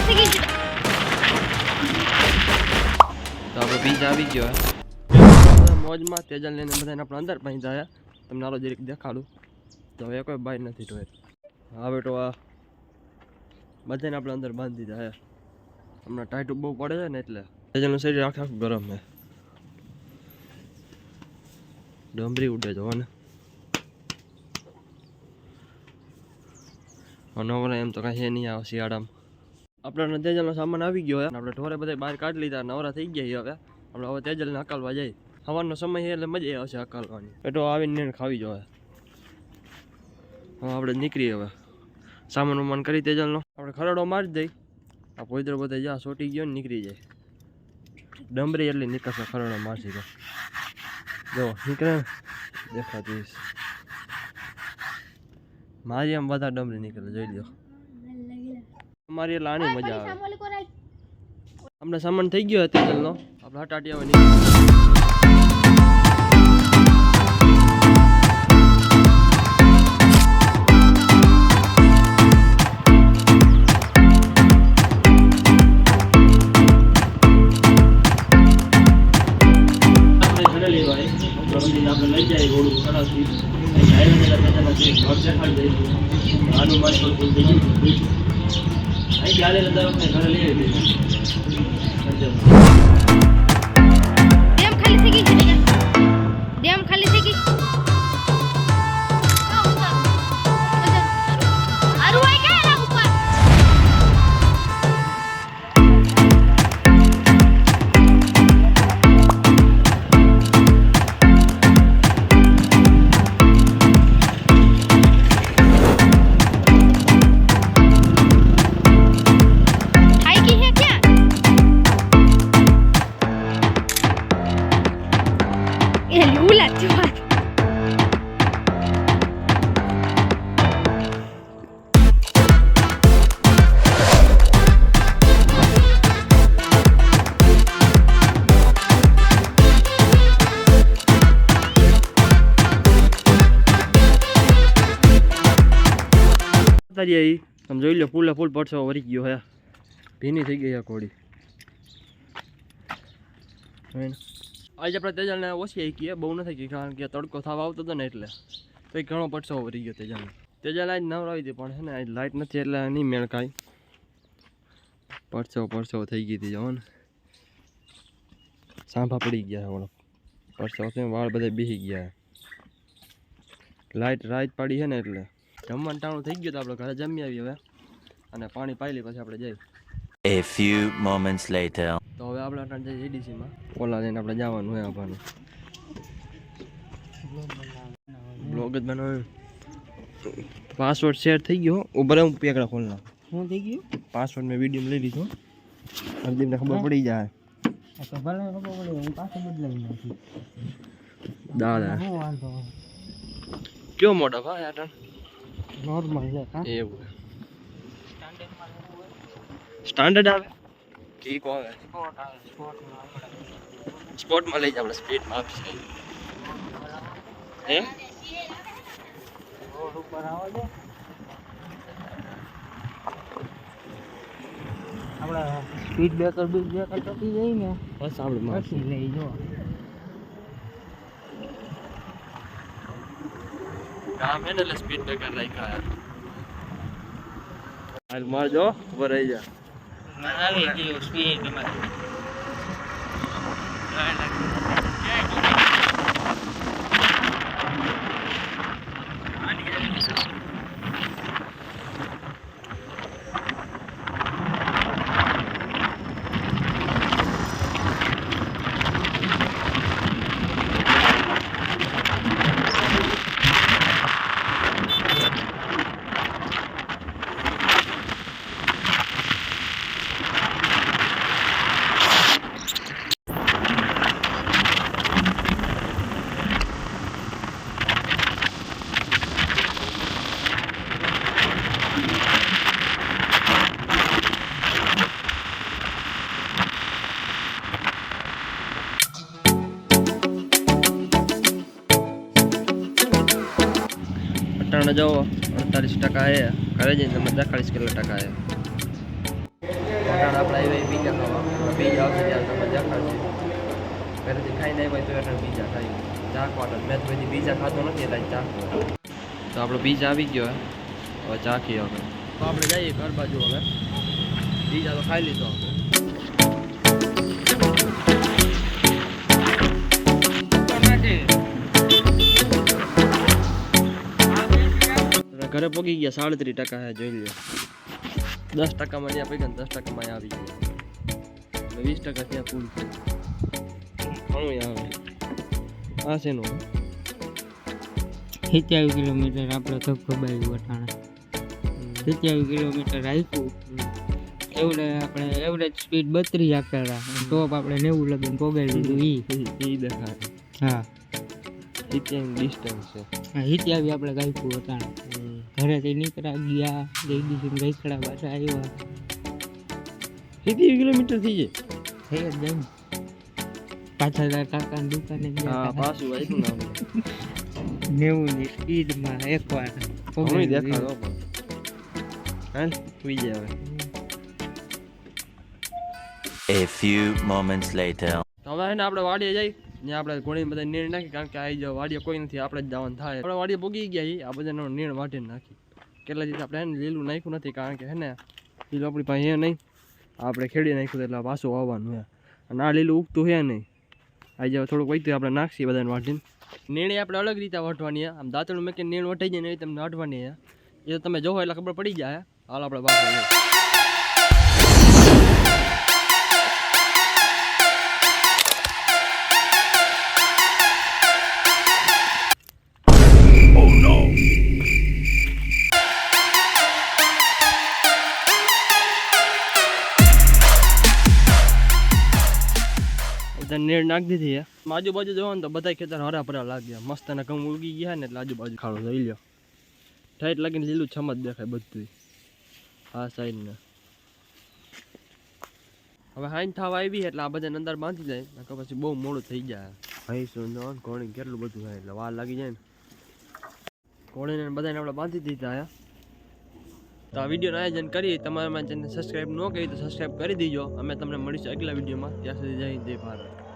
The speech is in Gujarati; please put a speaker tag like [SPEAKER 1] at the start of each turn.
[SPEAKER 1] તો આપણે બીજ આવી ગયો મોજમાં તેજલ લઈને બધાને આપણે અંદર પાણી જાય તમને આલો જરીક દેખાડું તો હવે કોઈ બાઈ નથી તો હવે તો આ બધાને આપણે અંદર બાંધી દીધા હમણાં ટાઈટ બહુ પડે છે ને એટલે તેજલનું શરીર આખું આખું ગરમ છે ડમરી ઉડે જો ને નવરા એમ તો કાંઈ નહીં આવે શિયાળામાં આપણે તેજલનો સામાન આવી ગયો આપણે ઢોરે બધા બહાર કાઢી લીધા નવરા થઈ ગયા હવે આપણે હવે તેજલને હકાલવા જાય સવારનો સમય છે એટલે મજા આવશે હકાલવાની પેટો આવીને ખાવી જોઈએ હવે આપણે નીકળીએ હવે સામાન વામાન કરી તેજલનો આપણે ખરડો મારી દઈ આ પોઈતરો બધા જ્યાં સોટી ગયો ને નીકળી જાય ડમરી એટલી નીકળશે ખરડો મારશી તો જો નીકળે દેખાતી મારી આમ બધા ડમરી નીકળે જોઈ લો અમારી એટલે આની મજા આવે આપણે સામાન થઈ ગયો તેજલનો આપણે હટાટી આવે આપણે લઈ જાય રોડ કડાથી તમે જોઈ લો ફૂલે ફૂલ પડશો વરી ગયો હે ભીની થઈ ગઈ કોડી આજે આપણે તેજલને ઓછી આવી ગઈ બહુ નથી ગઈ કારણ કે તડકો થવા આવતો હતો ને એટલે તો ઘણો પડશો વરી ગયો તેજલને તેજલ આજ નવરાવી હતી પણ છે ને આજ લાઇટ નથી એટલે નહીં મેળ કાંઈ પડશો થઈ ગઈ હતી જવો ને સાંભા પડી ગયા ઓળો પડશો વાળ બધા બેસી ગયા લાઇટ રાત પડી છે ને એટલે જમવાનું ટાણું થઈ ગયું તો આપણે ઘરે જમી આવી હવે અને પાણી પાઈ પછી આપણે જઈએ
[SPEAKER 2] A few moments later
[SPEAKER 1] તો હવે આપણે અટાણ જઈએ એડીસીમાં ઓલા લઈને આપણે જવાનું હોય આપવાનું બ્લોગ જ બનાવ્યો પાસવર્ડ શેર થઈ ગયો ઉભરે હું પેકડા ખોલના શું થઈ ગયું પાસવર્ડ મેં વિડીયો લઈ લીધો હરદીપને ખબર પડી જાય તો ભલે ખબર પડે હું પાછો બદલાવી નાખી દાદા કયો મોટા ભાઈ અટાણ નોર્મલ છે કા એવું સ્ટાન્ડર્ડ આવે ઠીક આવે સ્પોર્ટમાં લઈ જાય આપણે સ્પીડમાં આપીએ હે રોડ ઉપર આવો દે આપણે સ્પીડ બ્રેકર ટકી જાય ને બસ આપણે પછી લઈ જો કામ હે ને એટલે સ્પીડ બ્રેકર રાખ્યા હાલ મારજો ઉભા રહી જા આવી ગયો સ્પીડ તમારી જો 48% है घरे जैसे मैं 40 किलो टका है અટાણ આપણે આવ્યા બીજા ખાવા બીજા આવશે ત્યારે તમે દેખાડશે પહેલેથી ખાઈને આવ્યા તો એટલે બીજા ખાઈ ચાખવાના મેં તો બધી બીજા ખાતો નથી એટલે ચાખતો તો આપણો બીજા આવી ગયો હવે ચાખીએ હવે તો આપણે જઈએ ઘર બાજુ હવે બીજા તો ખાઈ લીધો ઘરે પગી ગયા 37% હે જોઈ લ્યો 10%માં જ્યાં પગ્યા 10%માં આવી ગયા 20% ત્યાં પૂલ છે ઘણું આવે આ છે નો
[SPEAKER 3] 27 કિલોમીટર આપણે ધબધબાયું વટાણા 27 કિલોમીટર રાખ્યું એવડે આપણે એવરેજ સ્પીડ 32 આપેલા ટોપ આપણે 90 લગીને પોગાડી દીધું
[SPEAKER 1] ઈ દેખાય
[SPEAKER 3] હા
[SPEAKER 1] હિત્યાંગ ડિસ્ટન્સ છે
[SPEAKER 3] હા હિત્યાવી આપણે ગાયકું વટાણા ઘરેથી નીકળ્યા ગયા લેડીઝ ગઈકડા પાછા આવ્યા
[SPEAKER 1] 70 કિલોમીટર થઈ જાય
[SPEAKER 3] થઈ જ જાય ને પાછળ કાકાની દુકાને
[SPEAKER 1] હા
[SPEAKER 3] ગયા
[SPEAKER 1] પાછું આવ્યું ને આપણે
[SPEAKER 3] 90 ની સ્પીડમાં એકવાર
[SPEAKER 1] ઘણું દેખાડો પણ હાલ સુઈ જાય હવે
[SPEAKER 2] A few moments later.
[SPEAKER 1] તો હવે ને આપણે વાડીએ જઈ ને આપણે ઘોડી બધા નીણ નાખી કારણ કે આવી જાવ વાડીએ કોઈ નથી આપણે જ જવાનું થાય આપણે વાડીએ ભોગી ગયા આ બધાનો નીણ વાટીને નાખી કેટલા દિવસ આપણે એને લીલું નાખ્યું નથી કારણ કે હે ને લીલું આપણી પાસે હે નહીં આપણે ખેડી નાખ્યું એટલે પાછું આવવાનું હે અને આ લીલું ઉગતું હે નહીં આવી જાવ થોડુંક વહીતું આપણે નાખીએ બધાને વાટીને નીણે આપણે અલગ રીતે વાટવાની આમ દાંતણું મેં કે નીણ વટાઈ જાય ને એવી તમને વાટવાની એ તો તમે જોવો એટલે ખબર પડી જાય હાલ આપણે વાટવાની નીર નાખી દીધી આજુબાજુ જોવો ને તો બધા ખેતર હરા ભરા લાગ્યા મસ્ત અને ઘઉં ઉગી ગયા ને એટલે આજુબાજુ ખાડો જોઈ લ્યો ઠાઈટ લાગીને લીલું છમ જ દેખાય બધું આ સાઈડને હવે હાઈન થવા આવી એટલે આ બધાને અંદર બાંધી જાય નકર પછી બહુ મોડું થઈ જાય ભાઈ શું ઘોડી કેટલું બધું થાય એટલે વાર લાગી જાય ને ઘોડીને બધાને આપણે બાંધી દીધા તો આ વિડીયોનું આયોજન કરી તમારે મારી ચેનલ સબસ્ક્રાઈબ ન કરી તો સબસ્ક્રાઈબ કરી દીજો અમે તમને મળીશું આગલા વિડીયોમાં ત્યાં સુધી જય ભારત